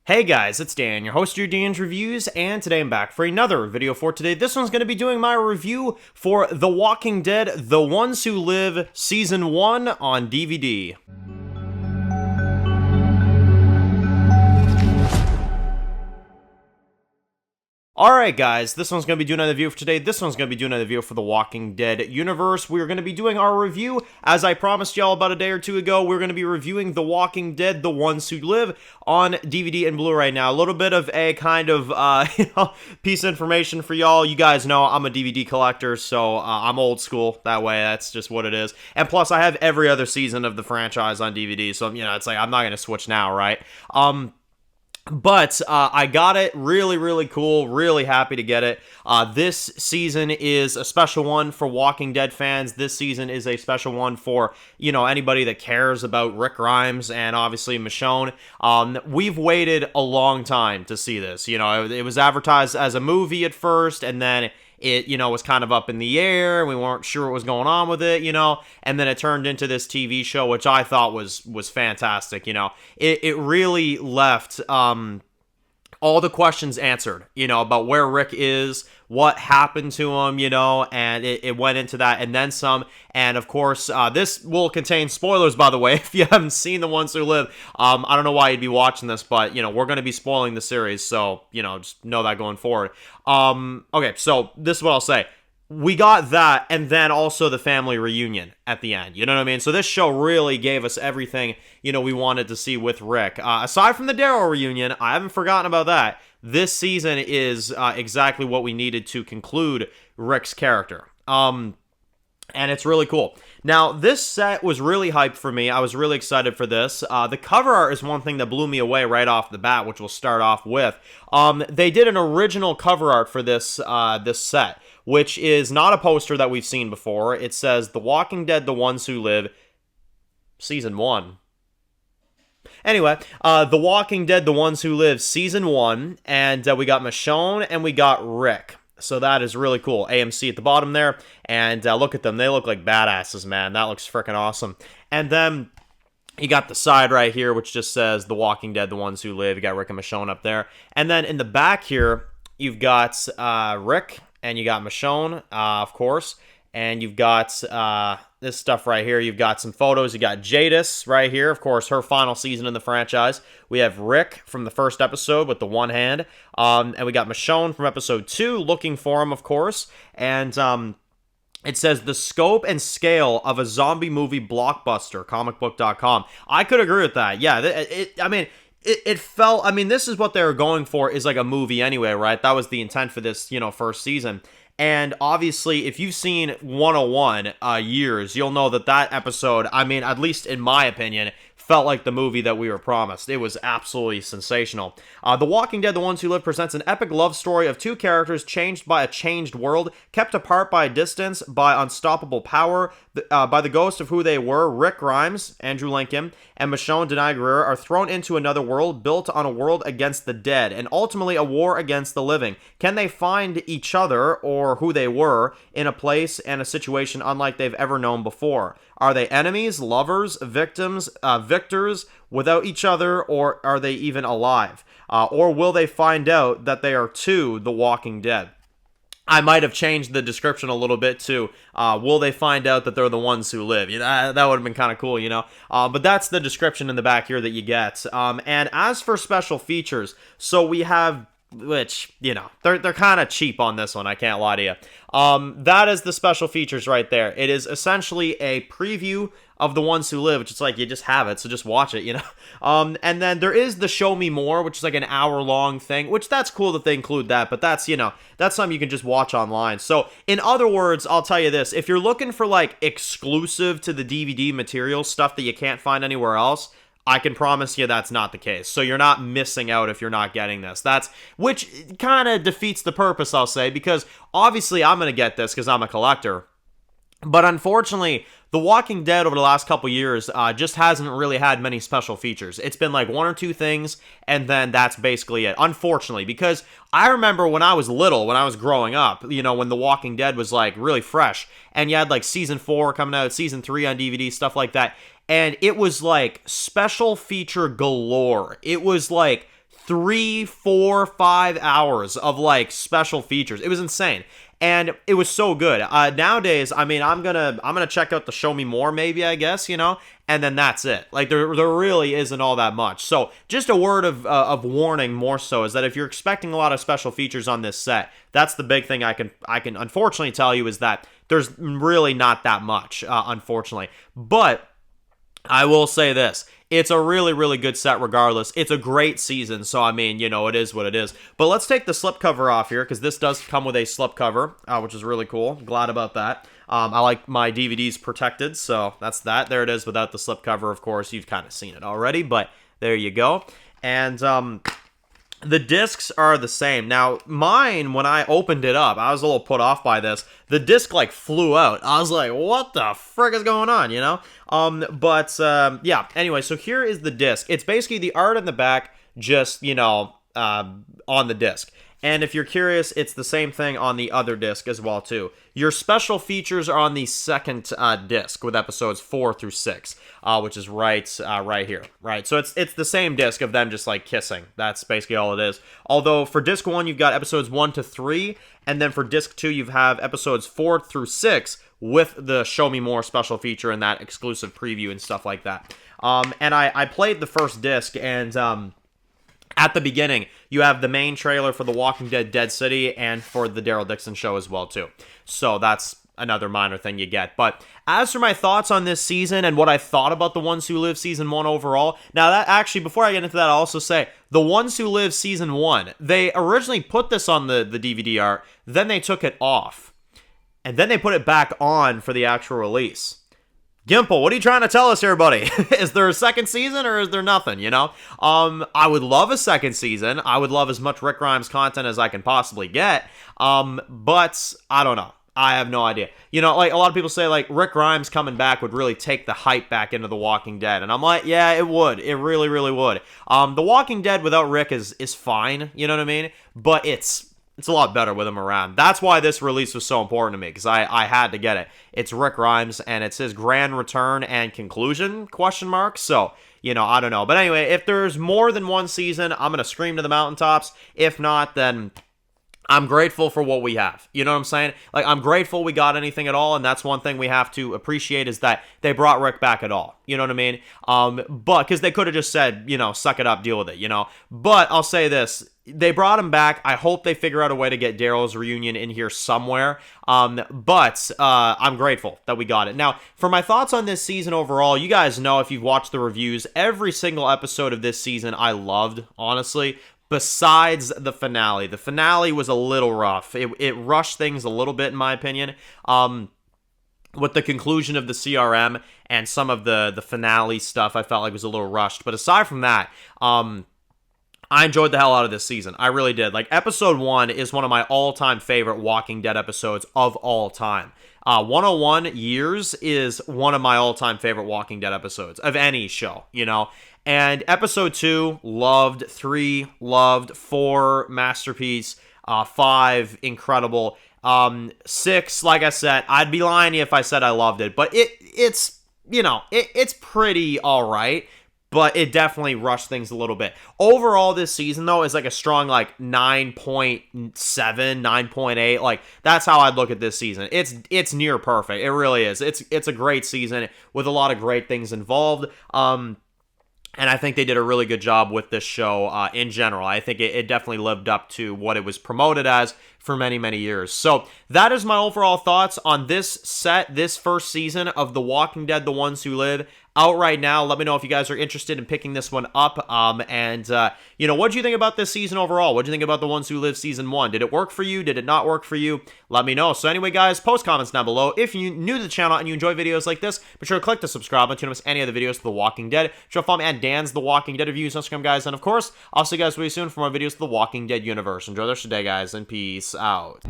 Hey guys, it's Dan, your host of your Dan's Reviews, and today I'm back for another video for today. This one's going to be doing my review for The Walking Dead, The Ones Who Live, Season 1 on DVD. Alright guys, this one's going to be doing another video for today. This one's going to be doing another video for the Walking Dead universe. We're going to be doing our review, as I promised y'all about a day or two ago, we're going to be reviewing The Walking Dead, The Ones Who Live on DVD and Blu-ray. Now, a little bit of a kind of, piece of information for y'all. You guys know I'm a DVD collector, so I'm old school that way. That's just what it is. And plus, I have every other season of the franchise on DVD, so, it's like, I'm not going to switch now, right? But I got it. Really cool. Really happy to get it. This season is a special one for Walking Dead fans. This season is a special one for, anybody that cares about Rick Grimes and obviously Michonne. We've waited a long time to see this. It was advertised as a movie at first, and then it, was kind of up in the air. We weren't sure what was going on with it, and then it turned into this TV show, which I thought was fantastic, It really left, all the questions answered, about where Rick is, what happened to him, and it went into that and then some. And of course, this will contain spoilers, by the way, if you haven't seen The Ones Who Live. I don't know why you'd be watching this, but, we're going to be spoiling the series, so, just know that going forward. Okay, so this is what I'll say. We got that, and then also the family reunion at the end. You know what I mean? So this show really gave us everything, we wanted to see with Rick. Aside from the Daryl reunion, I haven't forgotten about that. This season is exactly what we needed to conclude Rick's character. And it's really cool. Now, this set was really hyped for me. I was really excited for this. The cover art is one thing that blew me away right off the bat, which we'll start off with. They did an original cover art for this set, which is not a poster that we've seen before. It says, The Walking Dead, The Ones Who Live, Season 1. Anyway, The Walking Dead, The Ones Who Live, Season 1, and we got Michonne and we got Rick. So that is really cool. AMC at the bottom there, and look at them. They look like badasses, man. That looks freaking awesome. And then you got the side right here, which just says The Walking Dead, The Ones Who Live. You got Rick and Michonne up there. And then in the back here, you've got Rick, and you got Michonne, of course. And you've got this stuff right here. You've got some photos. You got Jadis right here. Of course, her final season in the franchise. We have Rick from the first episode with the one hand. And we got Michonne from episode 2 looking for him, of course. And it says, the scope and scale of a zombie movie blockbuster, comicbook.com. I could agree with that. Yeah, it felt, this is what they were going for, is like a movie anyway, right? That was the intent for this, first season. And obviously, if you've seen 101 years, you'll know that episode, at least in my opinion, felt like the movie that we were promised. It was absolutely sensational. The Walking Dead, The Ones Who Live presents an epic love story of two characters changed by a changed world, kept apart by distance, by unstoppable power, by the ghost of who they were. Rick Grimes, Andrew Lincoln, and Michonne Denai Greer are thrown into another world built on a world against the dead, and ultimately a war against the living. Can they find each other, or who they were, in a place and a situation unlike they've ever known before? Are they enemies, lovers, victims, victors without each other, or are they even alive? Or will they find out that they are too the Walking Dead? I might have changed the description a little bit to, will they find out that they're the ones who live? That would have been kind of cool, But that's the description in the back here that you get. And as for special features, so we have, which, they're kind of cheap on this one, I can't lie to you. That is the special features right there. It is essentially a preview of The Ones Who Live, which is like, you just have it, so just watch it, And then there is the Show Me More, which is like an hour-long thing, which that's cool that they include that, but that's, that's something you can just watch online. So, in other words, I'll tell you this, if you're looking for, like, exclusive to the DVD material, stuff that you can't find anywhere else, I can promise you that's not the case. So you're not missing out if you're not getting this. Which kind of defeats the purpose, I'll say, because obviously I'm going to get this because I'm a collector. But unfortunately, The Walking Dead over the last couple years just hasn't really had many special features. It's been like one or two things, and then that's basically it. Unfortunately, because I remember when I was little, when I was growing up, when The Walking Dead was like really fresh, and you had like season 4 coming out, season 3 on DVD, stuff like that. And it was like special feature galore. It was like 3, 4, 5 hours of like special features. It was insane. And it was so good. Nowadays, I mean, I'm gonna check out the Show Me More, maybe, I guess, and then that's it. Like there really isn't all that much. So just a word of warning, more so, is that if you're expecting a lot of special features on this set, that's the big thing I can unfortunately tell you, is that there's really not that much, unfortunately. But I will say this. It's a really, really good set regardless. It's a great season, so I mean, it is what it is. But let's take the slipcover off here, because this does come with a slipcover, which is really cool. Glad about that. I like my DVDs protected, so that's that. There it is without the slipcover, of course. You've kind of seen it already, but there you go. And the discs are the same. Now, mine, when I opened it up, I was a little put off by this. The disc, like, flew out. I was like, what the frick is going on, yeah. Anyway, so here is the disc. It's basically the art in the back, just, on the disc. And if you're curious, it's the same thing on the other disc as well, too. Your special features are on the second disc with episodes 4 through 6, which is right here, right? So it's the same disc of them just, like, kissing. That's basically all it is. Although, for disc 1, you've got episodes 1 to 3, and then for disc 2, you have episodes 4 through 6 with the Show Me More special feature and that exclusive preview and stuff like that. And I played the first disc, and at the beginning, you have the main trailer for The Walking Dead Dead City and for the Daryl Dixon show as well, too. So that's another minor thing you get. But as for my thoughts on this season and what I thought about The Ones Who Live Season 1 overall, now that actually, before I get into that, I'll also say, The Ones Who Live Season 1, they originally put this on the DVD art, then they took it off, and then they put it back on for the actual release. Gimple, what are you trying to tell us here, buddy? Is there a second season or is there nothing, I would love a second season. I would love as much Rick Grimes content as I can possibly get. But I don't know. I have no idea. Like a lot of people say, like, Rick Grimes coming back would really take the hype back into The Walking Dead. And I'm like, yeah, it would. It really, really would. The Walking Dead without Rick is fine, you know what I mean? But it's a lot better with him around. That's why this release was so important to me, because I had to get it. It's Rick Grimes, and it's his grand return and conclusion, ? So, I don't know. But anyway, if there's more than one season, I'm going to scream to the mountaintops. If not, then I'm grateful for what we have. You know what I'm saying? Like, I'm grateful we got anything at all, and that's one thing we have to appreciate, is that they brought Rick back at all. You know what I mean? But, because they could have just said, suck it up, deal with it, But I'll say this. They brought him back. I hope they figure out a way to get Daryl's reunion in here somewhere. But I'm grateful that we got it. Now, for my thoughts on this season overall, you guys know, if you've watched the reviews, every single episode of this season I loved, honestly. Besides the finale. The finale was a little rough. It rushed things a little bit, in my opinion. With the conclusion of the CRM and some of the finale stuff, I felt like was a little rushed. But aside from that, I enjoyed the hell out of this season. I really did. Like, episode 1 is one of my all-time favorite Walking Dead episodes of all time. 101 Years is one of my all-time favorite Walking Dead episodes of any show, And episode 2, loved. 3, loved. 4, masterpiece. 5, incredible. 6, like I said, I'd be lying to you if I said I loved it. But it's pretty all right. But it definitely rushed things a little bit. Overall, this season, though, is like a strong, 9.7, 9.8. Like, that's how I'd look at this season. It's near perfect. It really is. It's a great season with a lot of great things involved. And I think they did a really good job with this show in general. I think it definitely lived up to what it was promoted as for many, many years. So that is my overall thoughts on this first season of The Walking Dead, The Ones Who Live, out right now. Let me know if you guys are interested in picking this one up. What do you think about this season overall? What do you think about The Ones Who Live Season 1? Did it work for you? Did it not work for you? Let me know. So anyway, guys, post comments down below. If you're new to the channel and you enjoy videos like this, be sure to click the subscribe button to miss any other videos for The Walking Dead. Be sure to follow me at Dan's The Walking Dead Reviews on Instagram, guys. And of course, I'll see you guys really soon for more videos of The Walking Dead universe. Enjoy the rest of the day, guys, and peace out.